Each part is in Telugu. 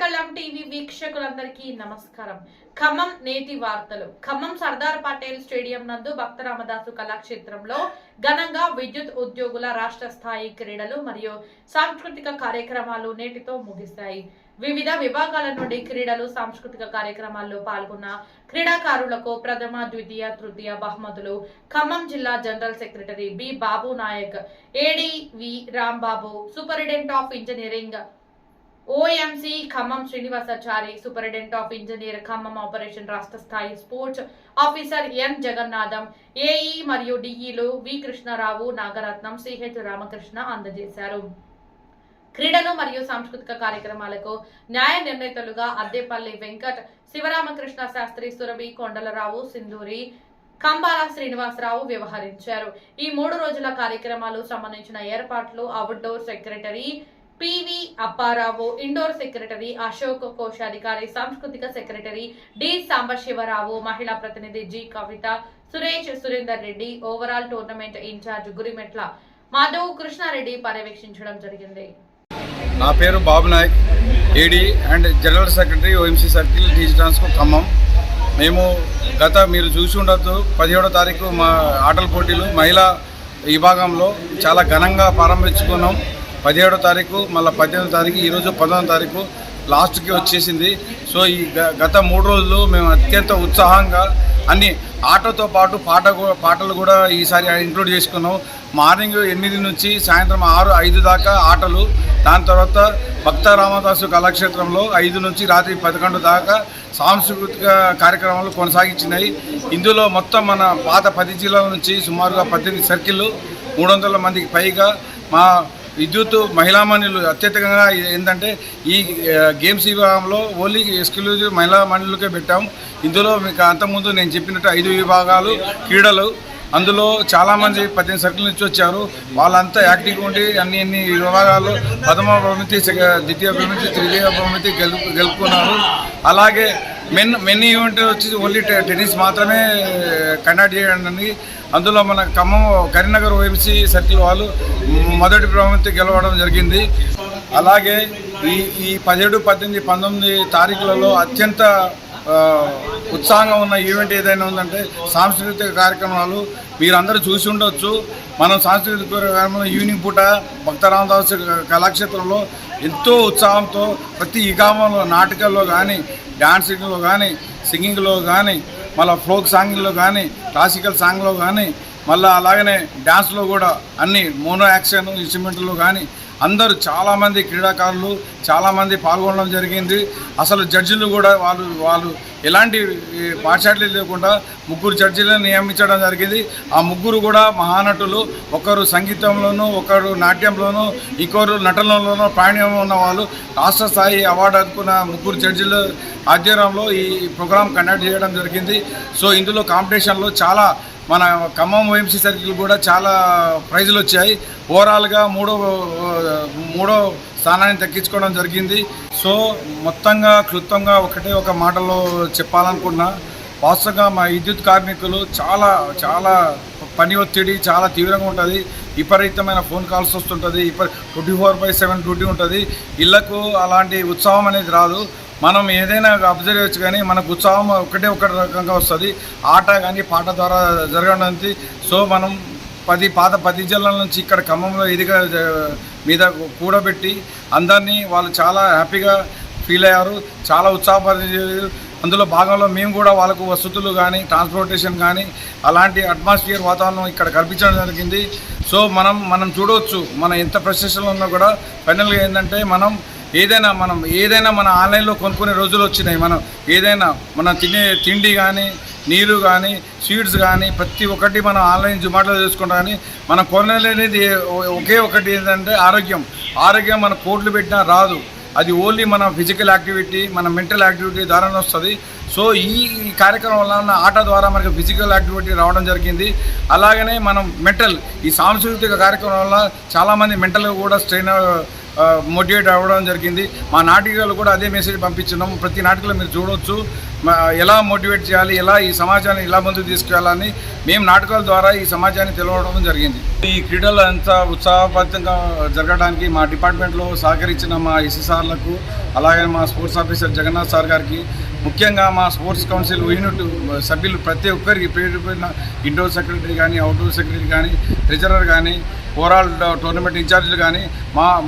కళం టీవీ వీక్షకులందరికీ నమస్కారం. ఖమ్మం నేటి వార్తలు. ఖమ్మం సర్దార్ పటేల్ స్టేడియం నందు భక్త రామదాసు కళాక్షేత్రంలో ఘనంగా విద్యుత్ ఉద్యోగుల రాష్ట్ర స్థాయి క్రీడలు మరియు సాంస్కృతిక కార్యక్రమాలు నేటితో ముగిశాయి. వివిధ విభాగాల నుండి క్రీడలు సాంస్కృతిక కార్యక్రమాల్లో పాల్గొన్న క్రీడాకారులకు ప్రథమ, ద్వితీయ, తృతీయ బహుమతులు ఖమ్మం జిల్లా general secretary B Babu Naik, AD V Rambabu, superintendent of engineering OMC Khammam Srinivasachari, superintendent of engineer Khammam operation రాష్ట్ర స్థాయి sports officer N Jagannatham, AE మరియు డిఈలు వి కృష్ణారావు, నాగరత్నం, సిహెచ్ రామకృష్ణ అందజేశారు. క్రీడలు మరియు సాంస్కృతిక కార్యక్రమాలకు న్యాయ నిర్ణేతలుగా అద్దేపల్లి వెంకట్, శివరామకృష్ణ శాస్త్రి, సురభి, కొండలరావు, సింధూరి, కంబాల శ్రీనివాసరావు వ్యవహరించారు. ఈ 3 రోజుల కార్యక్రమాలు సంబంధించిన ఏర్పాట్లు outdoor secretary PV Apparao, indoor secretary Ashok, కోశాధికారి సాంస్కృతిక సెక్రటరీ డి సాంబశివరావు, మహిళా ప్రతినిధి G Kavitha, Suresh, Surender Reddy, overall tournament incharge Gurimetla Madhav Krishnareddy పర్యవేక్షించడం జరిగింది. నా పేరు Babu Naik, AD and general secretary OMC circle TG Transco Khammam. మేము మీరు చూసి ఉండొచ్చు, 17వ తారీఖు మా ఆటల పోటీలు మహిళా విభాగంలో చాలా ఘనంగా ప్రారంభించుకున్నాం. 17వ తారీఖు, మళ్ళీ 18వ తారీఖు, ఈరోజు 19వ తారీఖు లాస్ట్కి వచ్చేసింది. సో ఈ గత 3 రోజులు మేము అత్యంత ఉత్సాహంగా అన్ని ఆటతో పాటు పాటలు కూడా ఈసారి ఇంక్లూడ్ చేసుకున్నాం. మార్నింగ్ 8 నుంచి సాయంత్రం 6-5 దాకా ఆటలు, దాని తర్వాత భక్త రామదాసు కళాక్షేత్రంలో 5 నుంచి రాత్రి 11 దాకా సాంస్కృతిక కార్యక్రమాలు కొనసాగించినాయి. ఇందులో మొత్తం మన పాత 10 జిల్లాల నుంచి సుమారుగా 18 సర్కిళ్ళు, 300 మందికి పైగా మా విద్యుత్ మహిళామణులు అత్యధికంగా ఏంటంటే ఈ గేమ్స్ విభాగంలో ఓన్లీ ఎక్స్క్లూజివ్ మహిళామణులకే పెట్టాం. ఇందులో మీకు అంతకుముందు నేను చెప్పినట్టు 5 విభాగాలు క్రీడలు, అందులో చాలామంది 18 సర్కిల్ నుంచి వచ్చారు. వాళ్ళంతా యాక్టివ్గా ఉండి అన్ని విభాగాల్లో ప్రథమ బహుమతి, ద్వితీయ బహుమతి, తృతీయ బహుమతి గెలుపుకున్నారు. అలాగే మెన్ ఈవెంట్ వచ్చి ఓన్లీ టెన్నిస్ మాత్రమే కండక్ట్ చేయండి. అందులో మన ఖమ్మం కరీంనగర్ ఓఎంసీ సర్కిల్ వాళ్ళు మొదటి బహుమతి గెలవడం జరిగింది. అలాగే ఈ 17, 18, 19 తారీఖులలో అత్యంత ఉత్సాహంగా ఉన్న ఈవెంట్ ఏదైనా ఉందంటే సాంస్కృతిక కార్యక్రమాలు. మీరందరూ చూసి ఉండొచ్చు, మనం సాంస్కృతిక కార్యక్రమంలో ఈవినింగ్ పూట భక్త రామదాసు కళాక్షేత్రంలో ఎంతో ఉత్సాహంతో ప్రతి విభాగంలో నాటకాల్లో కానీ, డాన్సింగ్లో కానీ, సింగింగ్లో కానీ, మళ్ళీ ఫోక్ సాంగ్లో కానీ, క్లాసికల్ సాంగ్లో కానీ, మళ్ళీ అలాగనే డ్యాన్స్లో కూడా అన్ని మోనో యాక్షన్ ఇన్స్ట్రుమెంట్లో కానీ అందరూ చాలామంది క్రీడాకారులు చాలామంది పాల్గొనడం జరిగింది. అసలు జడ్జిలు కూడా వాళ్ళు ఎలాంటి పాఠశాలలు లేకుండా 3 జడ్జిలను నియమించడం జరిగింది. ఆ 3 కూడా మహానటులు. ఒకరు సంగీతంలోనూ, ఒకరు నాట్యంలోనూ, ఇంకొకరు నటనలోనూ ప్రావీణ్యం ఉన్న వాళ్ళు. రాష్ట్ర స్థాయి అవార్డు అందుకున్న 3 జడ్జిల ఆధ్వర్యంలో ఈ ప్రోగ్రాం కండక్ట్ చేయడం జరిగింది. సో ఇందులో కాంపిటీషన్లో చాలా మన ఖమ్మం ఓఎంసీ సర్కిల్ కూడా చాలా ప్రైజులు వచ్చాయి. ఓవరాల్గా మూడో స్థానాన్ని దక్కించుకోవడం జరిగింది. సో మొత్తంగా క్లుప్తంగా ఒక మాటలో చెప్పాలనుకున్నా, వాస్తవంగా మా విద్యుత్ కార్మికులు చాలా పని ఒత్తిడి చాలా తీవ్రంగా ఉంటుంది. విపరీతమైన ఫోన్ కాల్స్ వస్తుంటుంది, 24/7 డ్యూటీ ఉంటుంది. ఇళ్లకు అలాంటి ఉత్సాహం అనేది రాదు. మనం ఏదైనా అబ్జర్వ్ చేయవచ్చు, కానీ మనకు ఉత్సాహం ఒకటే రకంగా వస్తుంది, ఆట కానీ పాట ద్వారా జరగడానికి. సో మనం పాత 10 జిల్లాల నుంచి ఇక్కడ ఖమ్మంలో ఎదిగా మీద కూడబెట్టి అందరినీ వాళ్ళు చాలా హ్యాపీగా ఫీల్ అయ్యారు, చాలా ఉత్సాహపరిచారు. అందులో భాగంలో మేము కూడా వాళ్ళకు వసతులు కానీ, ట్రాన్స్పోర్టేషన్ కానీ అలాంటి అట్మాస్ఫియర్ వాతావరణం ఇక్కడ కల్పించడం జరిగింది. సో మనం చూడవచ్చు, మనం ఎంత ఫ్రస్ట్రేషన్లో ఉన్నా కూడా ఫైనల్గా ఏంటంటే మనం ఏదైనా మన ఆన్లైన్లో కొనుక్కునే రోజులు వచ్చినాయి. మనం ఏదైనా మన తిండి కానీ, నీరు కానీ, స్వీట్స్ కానీ ప్రతి ఒక్కటి మనం ఆన్లైన్ జొమాటోలో చేసుకుంటాం. కానీ మనం కొనలేనిది ఒకే ఒకటి ఏంటంటే ఆరోగ్యం మన కోట్లు పెట్టినా రాదు. అది ఓన్లీ మన ఫిజికల్ యాక్టివిటీ, మన మెంటల్ యాక్టివిటీ ద్వారానే వస్తుంది. సో ఈ కార్యక్రమం వల్ల ఆట ద్వారా మనకు ఫిజికల్ యాక్టివిటీ రావడం జరిగింది. అలాగనే మనం ఈ సాంస్కృతిక కార్యక్రమం వల్ల చాలామంది మెంటల్గా కూడా మోటివేట్ అవ్వడం జరిగింది. మా నాటికలు కూడా అదే మెసేజ్ పంపించున్నాం. ప్రతి నాటికలో మీరు చూడవచ్చు ఎలా మోటివేట్ చేయాలి, ఎలా ఈ సమాజాన్ని ఎలా ముందుకు తీసుకెళ్లాలని మేము నాటకాల ద్వారా ఈ సమాజాన్ని తెలవడం జరిగింది. ఈ క్రీడలు ఎంత ఉత్సాహభరితంగా జరగడానికి మా డిపార్ట్మెంట్లో సహకరించిన మా ఎస్ఎస్ఆర్లకు అలాగే మా స్పోర్ట్స్ ఆఫీసర్ జగన్నాథ్ సార్ గారికి, ముఖ్యంగా మా స్పోర్ట్స్ కౌన్సిల్ యూనిట్ సభ్యులు ప్రతి ఒక్కరికి పేరు పేరున ఇండోర్ సెక్రటరీ కానీ, అవుట్డోర్ సెక్రటరీ కానీ, ట్రెజరర్ కానీ, ఓవరాల్ టోర్నమెంట్ ఇన్ఛార్జీలు కానీ,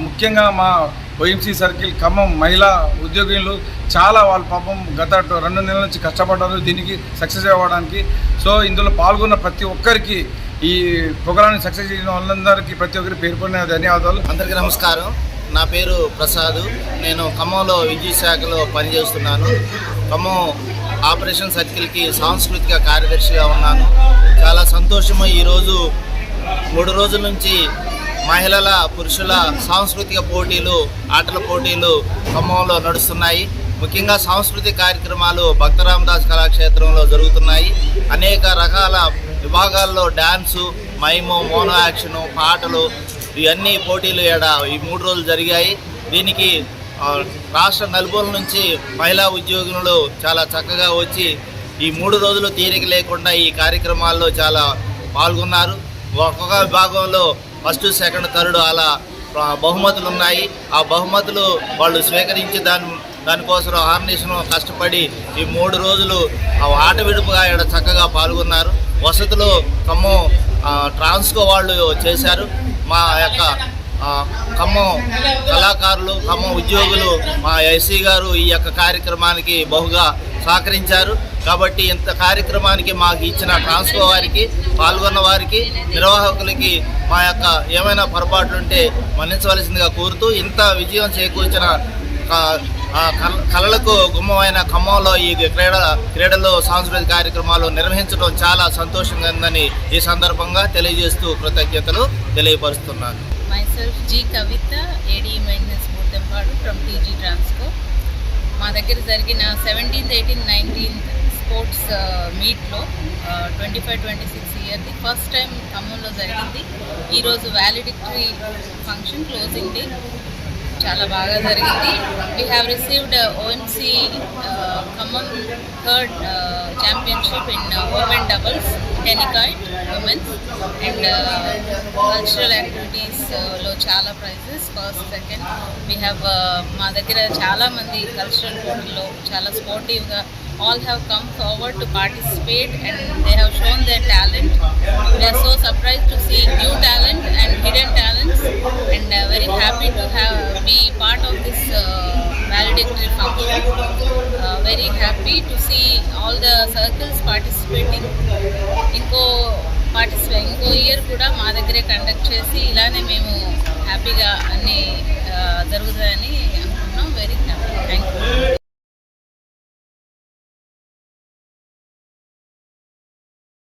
ముఖ్యంగా మా OMC సర్కిల్ ఖమ్మం మహిళా ఉద్యోగులు చాలా వాళ్ళ పాపం గత 2 నెలల నుంచి కష్టపడ్డారు దీనికి సక్సెస్ అవ్వడానికి. సో ఇందులో పాల్గొన్న ప్రతి ఒక్కరికి, ఈ ప్రోగ్రామ్ని సక్సెస్ చేసిన వాళ్ళందరికీ ప్రతి ఒక్కరికి పేరు పడిన ధన్యవాదాలు. అందరికీ నమస్కారం. నా పేరు ప్రసాద్. నేను ఖమ్మంలో విద్యుత్ శాఖలో పనిచేస్తున్నాను. ఖమ్మం ఆపరేషన్ సర్కిల్కి సాంస్కృతిక కార్యదర్శిగా ఉన్నాను. చాలా సంతోషము. ఈరోజు 3 రోజుల నుంచి మహిళల పురుషుల సాంస్కృతిక పోటీలు, ఆటల పోటీలు ఖమ్మంలో నడుస్తున్నాయి. ముఖ్యంగా సాంస్కృతిక కార్యక్రమాలు భక్తరామదాస్ కళాక్షేత్రంలో జరుగుతున్నాయి. అనేక రకాల విభాగాల్లో డ్యాన్సు, మైము, మోనో యాక్షను, పాటలు, ఇవన్నీ పోటీలు ఈ 3 రోజులు జరిగాయి. దీనికి రాష్ట్ర నలుమూలల నుంచి మహిళా ఉద్యోగులు చాలా చక్కగా వచ్చి ఈ 3 రోజులు తీరిక లేకుండా ఈ కార్యక్రమాల్లో చాలా పాల్గొన్నారు. ఒక్కొక్క విభాగంలో ఫస్ట్, సెకండ్, థర్డ్ అలా బహుమతులు ఉన్నాయి. ఆ బహుమతులు వాళ్ళు స్వీకరించి దానికోసం ఆర్గనైజేషన్ కష్టపడి ఈ 3 రోజులు ఆట విడుపుగా చక్కగా పాల్గొన్నారు. వసతులు ఖమ్మం ట్రాన్స్కో వాళ్ళు చేశారు. మా యొక్క ఖమ్మం కళాకారులు, ఖమ్మం ఉద్యోగులు, మా ఎస్సీ గారు ఈ యొక్క కార్యక్రమానికి బహుగా సహకరించారు. కాబట్టి ఇంత కార్యక్రమానికి మాకు ఇచ్చిన ట్రాన్స్కో వారికి, పాల్గొన్న వారికి, నిర్వాహకులకి మా యొక్క ఏమైనా పొరపాట్లుంటే మన్నించవలసిందిగా కోరుతూ, ఇంత విజయం చేకూర్చిన కళలకు గుమ్మమైన ఖమ్మంలో ఈ క్రీడలు సాంస్కృతిక కార్యక్రమాలు నిర్వహించడం చాలా సంతోషంగా ఉందని ఈ సందర్భంగా తెలియజేస్తూ కృతజ్ఞతలు తెలియపరుస్తున్నాను. Myself G. Kavita, AD Maintenance Boothempadu from TG Transco. మా దగ్గర జరిగిన 17th, 18th, 19th స్పోర్ట్స్ మీట్లో 25-26 ఇయర్ది ఫస్ట్ టైం ఖమ్మంలో జరిగింది. ఈరోజు వ్యాలిడిక్టరీ ఫంక్షన్, క్లోజింగ్ డే చాలా బాగా జరిగింది. We have received OMC Khammam third championship in women doubles, tennikoit womens and cultural యాక్టివిటీస్లో చాలా prizes, first, second. We have మా దగ్గర చాలామంది కల్చరల్ పోటీల్లో చాలా స్పోర్టివ్గా all have come forward to participate and they have shown their talent. We are so surprised to see new talent and hidden talents and very happy to be part of this valedictory function. Very happy to see all the circles participating. ఇంకో ఇయర్ కూడా మా దగ్గరే కండక్ట్ చేసి ఇలానే మేము హ్యాపీగా అన్నీ జరుగుతాయని